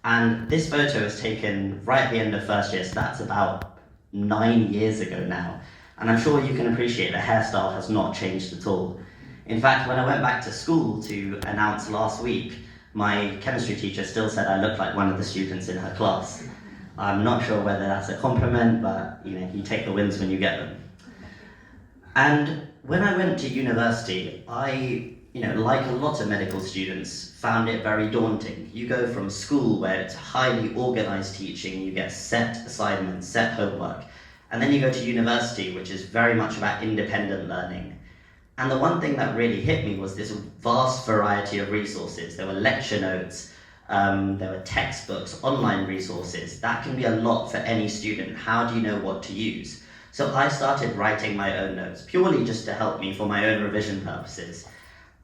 And this photo was taken right at the end of first year, so that's about 9 years ago now. And I'm sure you can appreciate the hairstyle has not changed at all. In fact, when I went back to school to announce last week, my chemistry teacher still said I looked like one of the students in her class. I'm not sure whether that's a compliment, but you take the wins when you get them. And when I went to university, I, like a lot of medical students, found it very daunting. You go from school where it's highly organized teaching, you get set assignments, set homework, and then you go to university, which is very much about independent learning. And the one thing that really hit me was this vast variety of resources. There were lecture notes, there were textbooks, online resources. That can be a lot for any student. How do you know what to use? So I started writing my own notes, purely just to help me for my own revision purposes.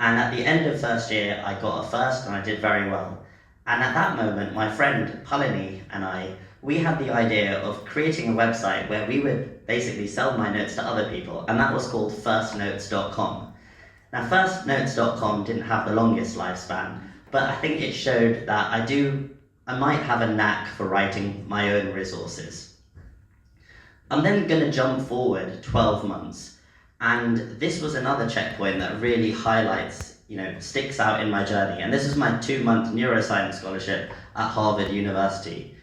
And at the end of first year, I got a first and I did very well. And at that moment, my friend Palini and we had the idea of creating a website where we would basically sell my notes to other people, and that was called firstnotes.com. Now, firstnotes.com didn't have the longest lifespan, but I think it showed that I might have a knack for writing my own resources. I'm then going to jump forward 12 months, and this was another checkpoint that really highlights, sticks out in my journey. And this is my 2-month neuroscience scholarship at Harvard University.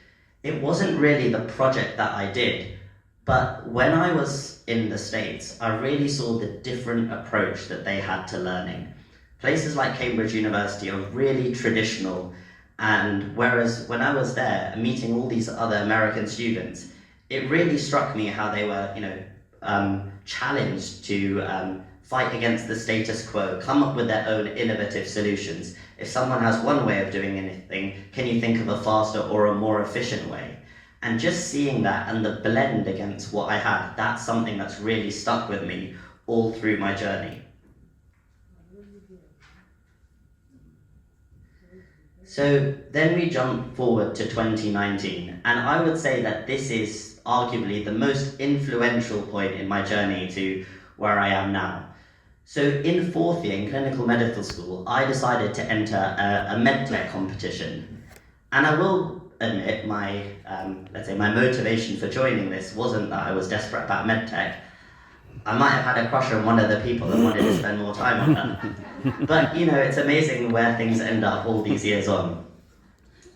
It wasn't really the project that I did, but when I was in the States, I really saw the different approach that they had to learning. Places like Cambridge University are really traditional, and whereas when I was there, meeting all these other American students, it really struck me how they were, challenged to fight against the status quo, come up with their own innovative solutions. If someone has one way of doing anything, can you think of a faster or a more efficient way? And just seeing that and the blend against what I had, that's something that's really stuck with me all through my journey. So then we jump forward to 2019, and I would say that this is arguably the most influential point in my journey to where I am now. So in 4th year in clinical medical school, I decided to enter a medtech competition. And I will admit my motivation for joining this wasn't that I was desperate about medtech. I might have had a crush on one of the people and wanted to spend more time on her. But it's amazing where things end up all these years on.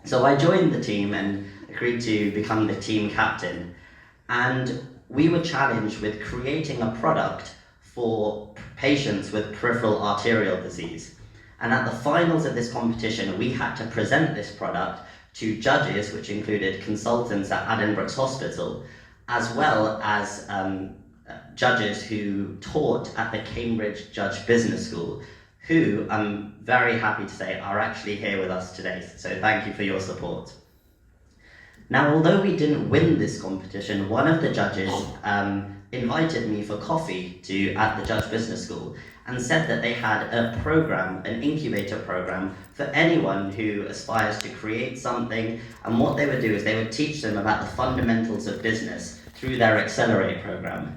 So I joined the team and agreed to become the team captain. And we were challenged with creating a product for patients with peripheral arterial disease. And at the finals of this competition, we had to present this product to judges, which included consultants at Addenbrooke's Hospital, as well as judges who taught at the Cambridge Judge Business School, who I'm very happy to say are actually here with us today. So thank you for your support. Now, although we didn't win this competition, one of the judges invited me for coffee at the Judge Business School and said that they had a program, an incubator program, for anyone who aspires to create something. And what they would do is they would teach them about the fundamentals of business through their Accelerate program.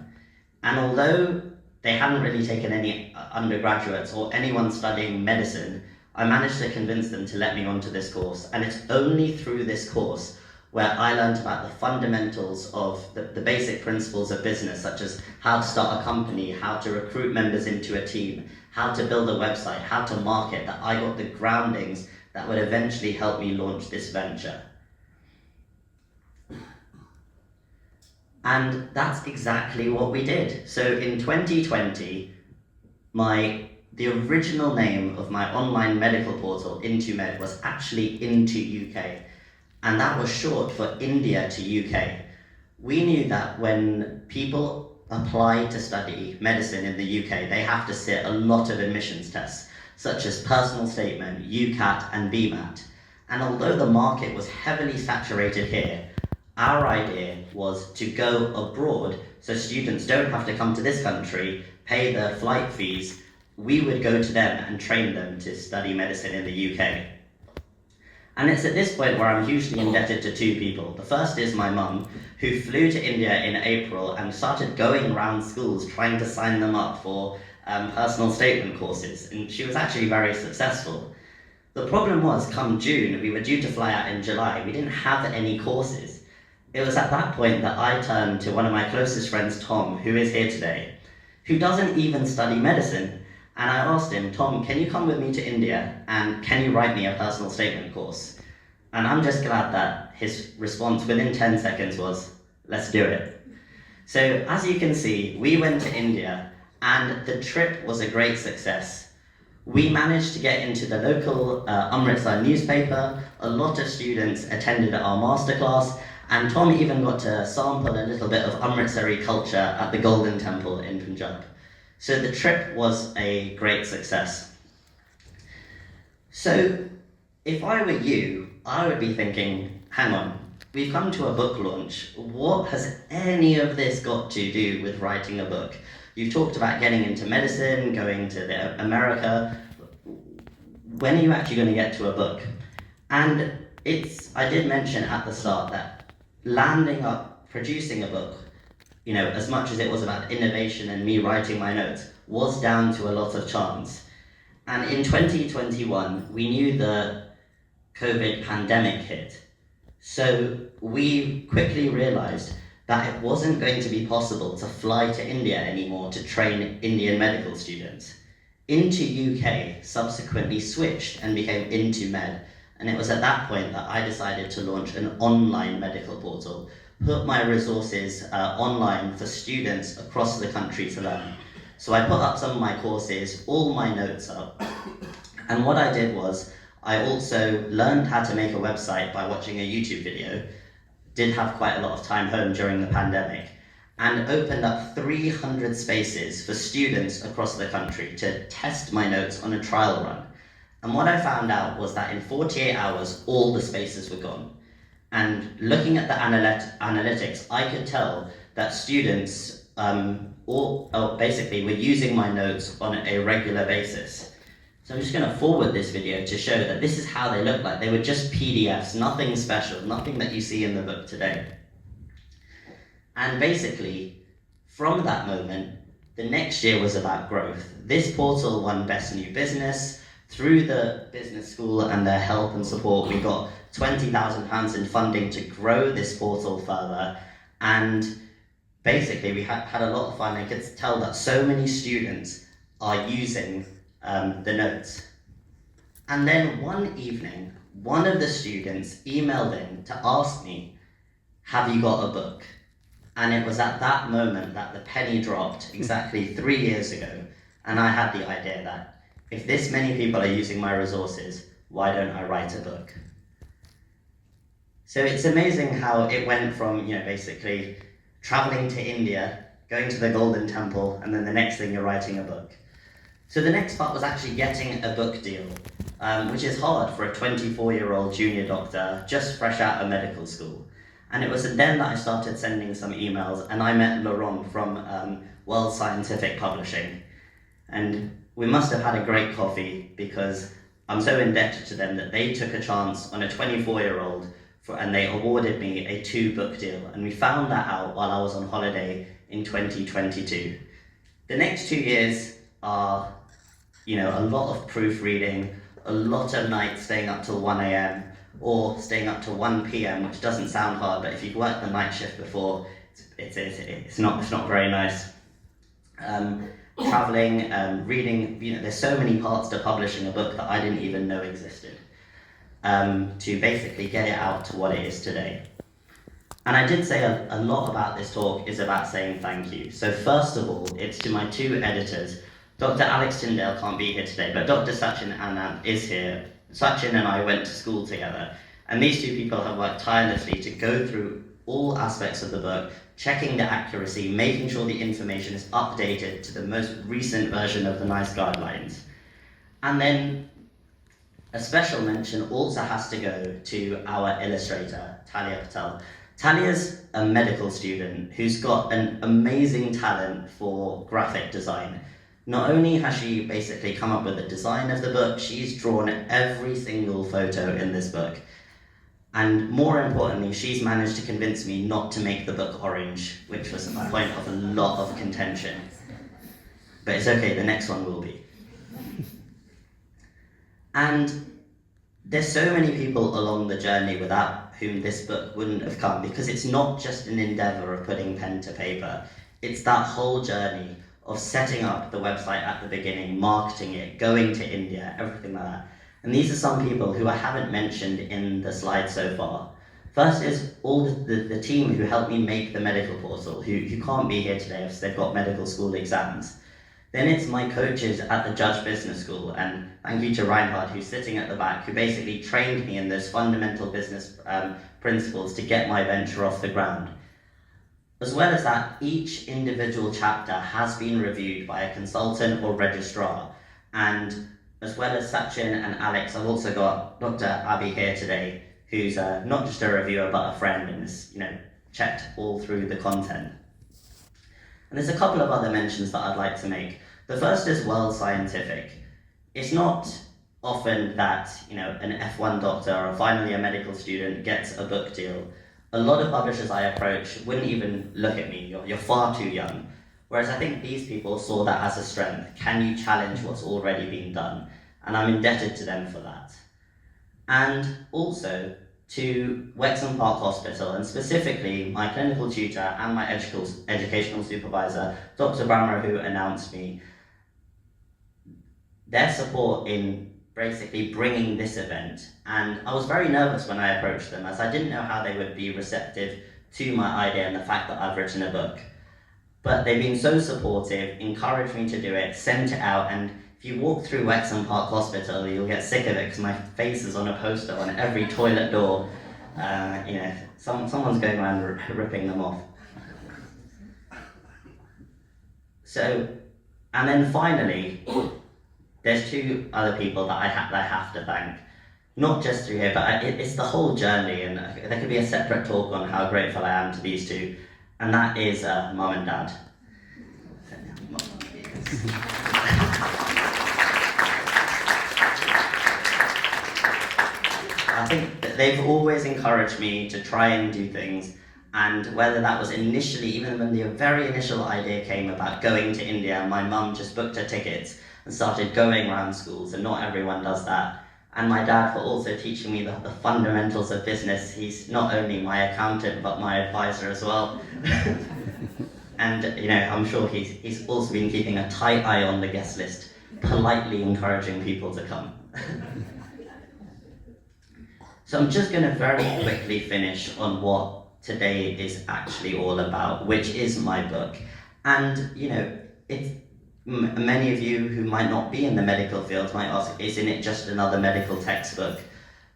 And although they hadn't really taken any undergraduates or anyone studying medicine, I managed to convince them to let me onto this course. And it's only through this course where I learned about the fundamentals of the basic principles of business, such as how to start a company, how to recruit members into a team, how to build a website, how to market, that I got the groundings that would eventually help me launch this venture. And that's exactly what we did. So in 2020, the original name of my online medical portal, IntoMed, was actually Into UK. And that was short for India to UK. We knew that when people apply to study medicine in the UK, they have to sit a lot of admissions tests, such as personal statement, UCAT and BMAT. And although the market was heavily saturated here, our idea was to go abroad so students don't have to come to this country, pay the flight fees. We would go to them and train them to study medicine in the UK. And it's at this point where I'm hugely indebted to 2 people. The first is my mum, who flew to India in April and started going around schools trying to sign them up for personal statement courses. And she was actually very successful. The problem was, come June, we were due to fly out in July, we didn't have any courses. It was at that point that I turned to one of my closest friends, Tom, who is here today, who doesn't even study medicine. And I asked him, Tom, can you come with me to India and can you write me a personal statement course? And I'm just glad that his response within 10 seconds was, let's do it. So as you can see, we went to India and the trip was a great success. We managed to get into the local Amritsar newspaper. A lot of students attended our masterclass, and Tom even got to sample a little bit of Amritsari culture at the Golden Temple in Punjab. So the trip was a great success. So if I were you, I would be thinking, hang on, we've come to a book launch. What has any of this got to do with writing a book? You've talked about getting into medicine, going to America. When are you actually going to get to a book? And I did mention at the start that landing up producing a book, as much as it was about innovation and me writing my notes, was down to a lot of chance. And in 2021, we knew the COVID pandemic hit. So we quickly realized that it wasn't going to be possible to fly to India anymore to train Indian medical students. Into UK subsequently switched and became Into Med. And it was at that point that I decided to launch an online medical portal, put my resources online for students across the country to learn. So I put up some of my courses, all my notes up. And what I did was, I also learned how to make a website by watching a YouTube video, did have quite a lot of time home during the pandemic, and opened up 300 spaces for students across the country to test my notes on a trial run. And what I found out was that in 48 hours, all the spaces were gone. And looking at the analytics, I could tell that students basically were using my notes on a regular basis. So I'm just going to forward this video to show that this is how they look like. They were just PDFs, nothing special, nothing that you see in the book today. And basically, from that moment, the next year was about growth. This portal won Best New Business. Through the business school and their help and support, we got £20,000 in funding to grow this portal further. And basically, we had a lot of fun. I could tell that so many students are using the notes. And then one evening, one of the students emailed in to ask me, have you got a book? And it was at that moment that the penny dropped, exactly 3 years ago. And I had the idea that if this many people are using my resources, why don't I write a book? So it's amazing how it went from, basically traveling to India, going to the Golden Temple, and then the next thing you're writing a book. So the next part was actually getting a book deal, which is hard for a 24-year-old junior doctor just fresh out of medical school. And it was then that I started sending some emails, and I met Laurent from World Scientific Publishing. And we must have had a great coffee because I'm so indebted to them that they took a chance on a 24-year-old and they awarded me a 2-book deal. And we found that out while I was on holiday in 2022. The next 2 years are, a lot of proofreading, a lot of nights staying up till 1 a.m. or staying up till 1 p.m., which doesn't sound hard, but if you've worked the night shift before, it's not very nice. Traveling, reading, there's so many parts to publishing a book that I didn't even know existed, to basically get it out to what it is today. And I did say a lot about this talk is about saying thank you. So first of all, it's to my 2 editors. Dr. Alex Tyndale can't be here today, but Dr. Sachin Anand is here. Sachin and I went to school together, and these 2 people have worked tirelessly to go through all aspects of the book, checking the accuracy, making sure the information is updated to the most recent version of the NICE guidelines. And then a special mention also has to go to our illustrator, Talia Patel. Talia's a medical student who's got an amazing talent for graphic design. Not only has she basically come up with the design of the book, she's drawn every single photo in this book. And more importantly, she's managed to convince me not to make the book orange, which was a point of a lot of contention. But it's okay, the next one will be. And There's so many people along the journey without whom this book wouldn't have come, because it's not just an endeavor of putting pen to paper. It's that whole journey of setting up the website at the beginning, marketing it, going to India, everything like that. And these are some people who I haven't mentioned in the slide so far. First is all the team who helped me make the medical portal, who can't be here today because they've got medical school exams. Then it's my coaches at the Judge Business School, and thank you to Reinhard, who's sitting at the back, who basically trained me in those fundamental business principles to get my venture off the ground. As well as that, each individual chapter has been reviewed by a consultant or registrar, and as well as Sachin and Alex, I've also got Dr. Abhi here today, who's not just a reviewer but a friend and has checked all through the content. And there's a couple of other mentions that I'd like to make. The first is World Scientific. It's not often that an F1 doctor or finally a medical student gets a book deal. A lot of publishers I approach wouldn't even look at me. You're far too young. Whereas I think these people saw that as a strength. Can you challenge what's already been done? And I'm indebted to them for that. And also to Wexham Park Hospital, and specifically my clinical tutor and my educational supervisor, Dr. Brammer, who announced me, their support in basically bringing this event. And I was very nervous when I approached them, as I didn't know how they would be receptive to my idea and the fact that I've written a book. But they've been so supportive, encouraged me to do it, sent it out, and if you walk through Wexham Park Hospital, you'll get sick of it because my face is on a poster on every toilet door. Someone's going around ripping them off. So, and then finally, there's two other people that I have to thank. Not just through here, but it's the whole journey, and there could be a separate talk on how grateful I am to these two, and that is Mum and Dad. I think that they've always encouraged me to try and do things, and whether that was initially, even when the very initial idea came about going to India, my mum just booked her tickets and started going around schools, and not everyone does that. And my dad for also teaching me the fundamentals of business. He's not only my accountant, but my advisor as well. And I'm sure he's also been keeping a tight eye on the guest list, politely encouraging people to come. So I'm just going to very quickly finish on what today is actually all about, which is my book. And many of you who might not be in the medical field might ask, isn't it just another medical textbook?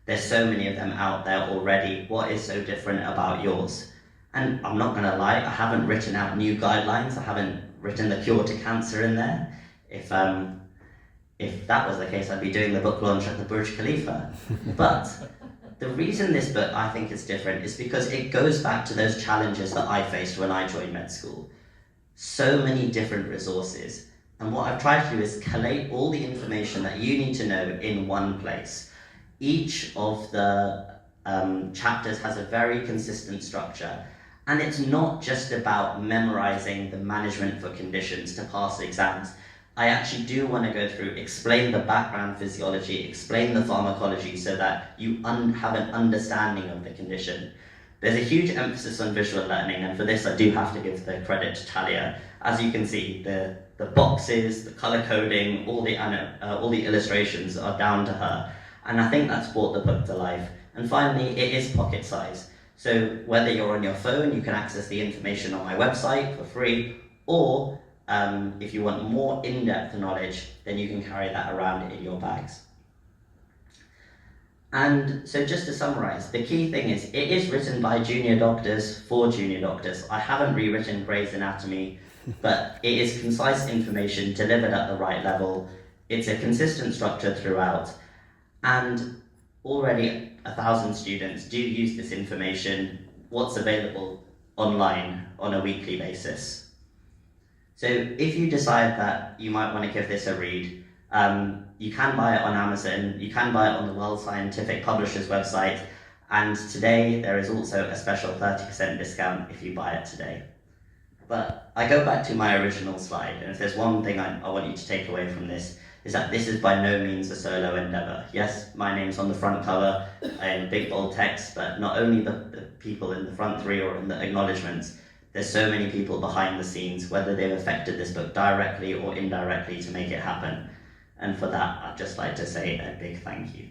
There's so many of them out there already. What is so different about yours? And I'm not going to lie, I haven't written out new guidelines. I haven't written the cure to cancer in there. If that was the case, I'd be doing the book launch at the Burj Khalifa. But the reason this book I think is different is because it goes back to those challenges that I faced when I joined med school. So many different resources. And what I've tried to do is collate all the information that you need to know in one place. Each of the chapters has a very consistent structure. And it's not just about memorizing the management for conditions to pass exams. I actually do want to go through, explain the background physiology, explain the pharmacology so that you have an understanding of the condition. There's a huge emphasis on visual learning, and for this I do have to give the credit to Talia. As you can see, the boxes, the color coding, all the illustrations are down to her, and I think that's brought the book to life. And finally, it is pocket size. So whether you're on your phone, you can access the information on my website for free, or if you want more in-depth knowledge, then you can carry that around in your bags. And so just to summarize, the key thing is, it is written by junior doctors for junior doctors. I haven't rewritten Grey's Anatomy, but it is concise information delivered at the right level. It's a consistent structure throughout, and already 1,000 students do use this information, what's available online on a weekly basis. So if you decide that you might want to give this a read, you can buy it on Amazon, you can buy it on the World Scientific Publishers website, and today there is also a special 30% discount if you buy it today. But I go back to my original slide, and if there's one thing I want you to take away from this, is that this is by no means a solo endeavor. Yes, my name's on the front cover in big bold text, but not only the people in the front three or in the acknowledgements, there's so many people behind the scenes, whether they've affected this book directly or indirectly to make it happen. And for that, I'd just like to say a big thank you.